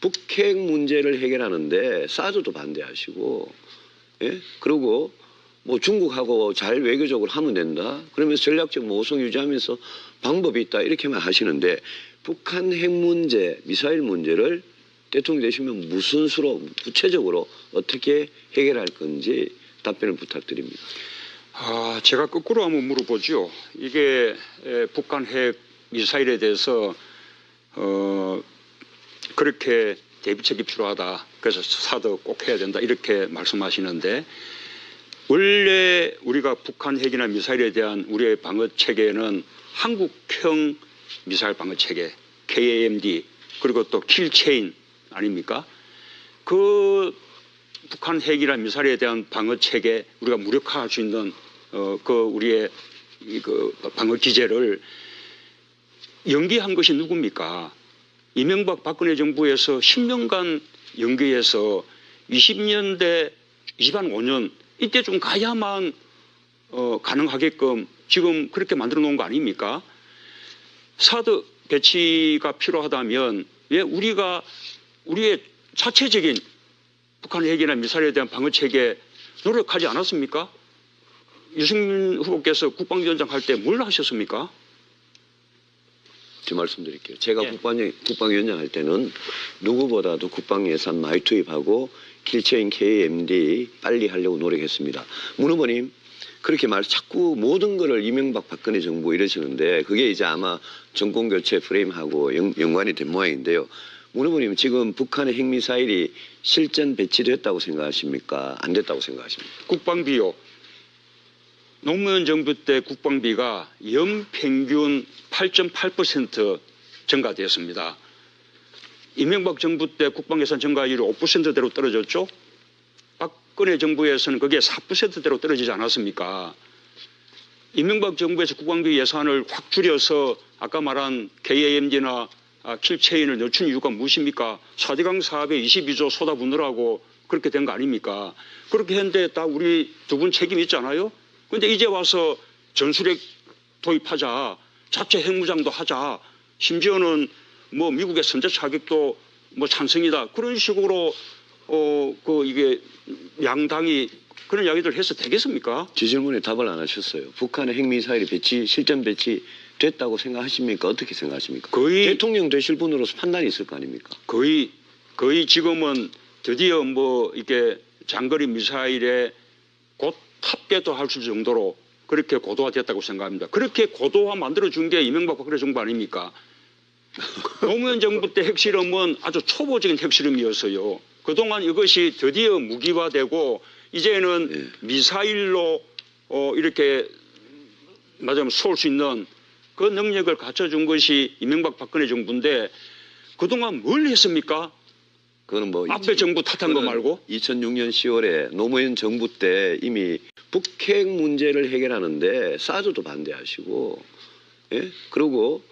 북핵 문제를 해결하는데 사드도 반대하시고, 예? 그리고 뭐 중국하고 잘 외교적으로 하면 된다. 그러면서 전략적 모성 유지하면서 방법이 있다. 이렇게만 하시는데 북한 핵 문제, 미사일 문제를 대통령이 되시면 무슨 수로 구체적으로 어떻게 해결할 건지 답변을 부탁드립니다. 제가 거꾸로 한번 물어보죠. 이게 북한 핵 미사일에 대해서 그렇게 대비책이 필요하다. 그래서 사드 꼭 해야 된다. 이렇게 말씀하시는데 원래 우리가 북한 핵이나 미사일에 대한 우리의 방어 체계는 한국형 미사일 방어 체계, KAMD 그리고 또 킬체인 아닙니까? 그 북한 핵이나 미사일에 대한 방어 체계 우리가 무력화할 수 있는 그 우리의 그 방어 기제를 연기한 것이 누굽니까? 이명박 박근혜 정부에서 10년간 연기해서 20년대 25년 이때쯤 가야만 가능하게끔 지금 그렇게 만들어 놓은 거 아닙니까? 사드 배치가 필요하다면 왜 우리가 우리의 자체적인 북한 핵이나 미사일에 대한 방어 체계 노력하지 않았습니까? 유승민 후보께서 국방위원장 할 때 뭘 하셨습니까? 제가 말씀드릴게요. 제가 국방위원장 할 때는 누구보다도 국방 예산 많이 투입하고 킬체인 KMD 빨리 하려고 노력했습니다. 문 후보님 그렇게 자꾸 모든 거를 이명박 박근혜 정부 이러시는데 그게 이제 아마 정권 교체 프레임하고 연관이 된 모양인데요. 문 후보님 지금 북한의 핵미사일이 실전 배치됐다고 생각하십니까? 안 됐다고 생각하십니까? 국방비요. 노무현 정부 때 국방비가 연평균 8.8% 증가되었습니다. 이명박 정부 때 국방예산 증가율이 5%대로 떨어졌죠. 박근혜 정부에서는 그게 4%대로 떨어지지 않았습니까? 이명박 정부에서 국방비 예산을 확 줄여서 아까 말한 KAMD나 킬체인을 늦춘 이유가 무엇입니까? 4대강 사업에 22조 쏟아붓느라고 그렇게 된 거 아닙니까? 그렇게 했는데 다 우리 두 분 책임 있잖아요. 그런데 이제 와서 전술핵 도입하자, 자체 핵무장도 하자, 심지어는 뭐 미국의 선제 차격도 뭐 찬성이다 그런 식으로 이게 양당이 그런 이야기들 해서 되겠습니까? 제 질문에 답을 안 하셨어요. 북한의 핵미사일이 실전 배치 됐다고 생각하십니까? 어떻게 생각하십니까? 거의 대통령 되실 분으로서 판단이 있을 거 아닙니까? 거의 지금은 드디어 뭐 이게 장거리 미사일에 곧 탑재도 할 수 정도로 그렇게 고도화됐다고 생각합니다. 그렇게 고도화 만들어준 게 이명박 박근혜 정부 아닙니까? 노무현 정부 때 핵실험은 아주 초보적인 핵실험이었어요. 그동안 이것이 드디어 무기화되고 이제는 미사일로 이렇게 맞으면 쏠 수 있는 그 능력을 갖춰준 것이 이명박 박근혜 정부인데 그동안 뭘 했습니까? 그거는 뭐 앞에 정부 탓한 거 말고 2006년 10월에 노무현 정부 때 이미 북핵 문제를 해결하는데 사드도 반대하시고, 예? 그리고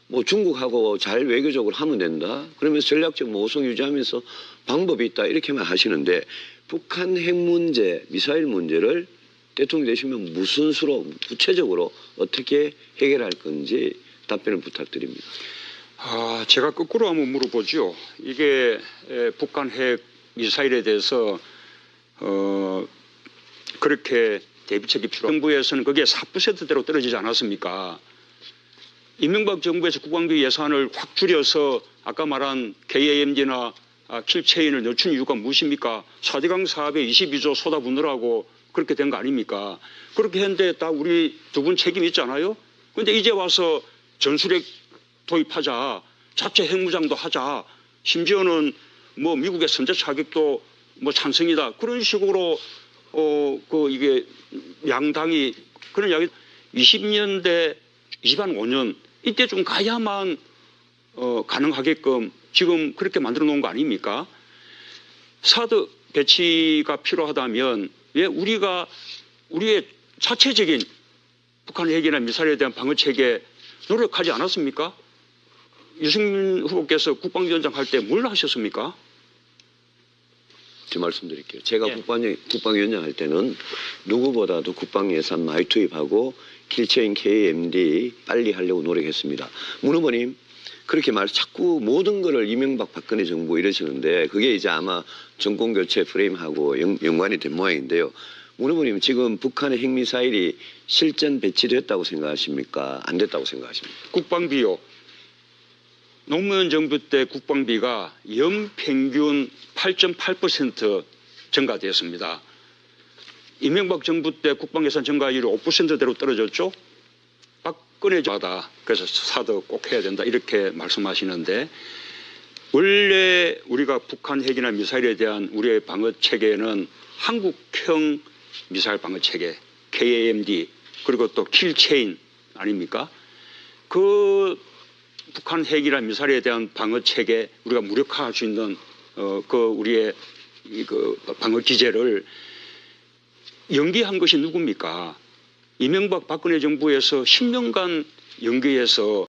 뭐 중국하고 잘 외교적으로 하면 된다. 그러면서 전략적 모성 유지하면서 방법이 있다. 이렇게만 하시는데 북한 핵 문제, 미사일 문제를 대통령이 되시면 무슨 수로 구체적으로 어떻게 해결할 건지 답변을 부탁드립니다. 제가 거꾸로 한번 물어보죠. 이게 북한 핵 미사일에 대해서 그렇게 대비책이 필요한 정부에서는 그게 4%대로 떨어지지 않았습니까? 이명박 정부에서 국방비 예산을 확 줄여서 아까 말한 KAMD나 킬체인을 늦춘 이유가 무엇입니까? 4대강 사업에 22조 쏟아붓느라고 그렇게 된 거 아닙니까? 그렇게 했는데 다 우리 두 분 책임 있잖아요. 그런데 이제 와서 전술핵 도입하자, 자체 핵무장도 하자, 심지어는 뭐 미국의 선제 차격도 뭐 찬성이다 그런 식으로 이게 양당이 그런 이야기 20년대 25년 이때쯤 가야만 가능하게끔 지금 그렇게 만들어 놓은 거 아닙니까? 사드 배치가 필요하다면 왜 우리가 우리의 자체적인 북한 핵이나 미사일에 대한 방어 체계 노력하지 않았습니까? 유승민 후보께서 국방위원장 할 때 뭘 하셨습니까? 제가 말씀드릴게요. 제가 국방위원장 할 때는 누구보다도 국방 예산 많이 투입하고 킬체인 KMD 빨리 하려고 노력했습니다. 문 후보님 그렇게 자꾸 모든 거를 이명박 박근혜 정부 이러시는데 그게 이제 아마 정권 교체 프레임하고 연관이 된 모양인데요. 문 후보님 지금 북한의 핵미사일이 실전 배치됐다고 생각하십니까? 안 됐다고 생각하십니까? 국방비요. 노무현 정부 때 국방비가 연평균 8.8% 증가되었습니다. 이명박 정부 때 국방 예산 증가율이 5%대로 떨어졌죠. 박근혜 정부다. 그래서 사드 꼭 해야 된다 이렇게 말씀하시는데 원래 우리가 북한 핵이나 미사일에 대한 우리의 방어 체계는 한국형 미사일 방어 체계 KAMD 그리고 또 킬체인 아닙니까? 그 북한 핵이나 미사일에 대한 방어 체계 우리가 무력화할 수 있는 그 우리의 그 방어 기제를 연기한 것이 누굽니까? 이명박 박근혜 정부에서 10년간 연기해서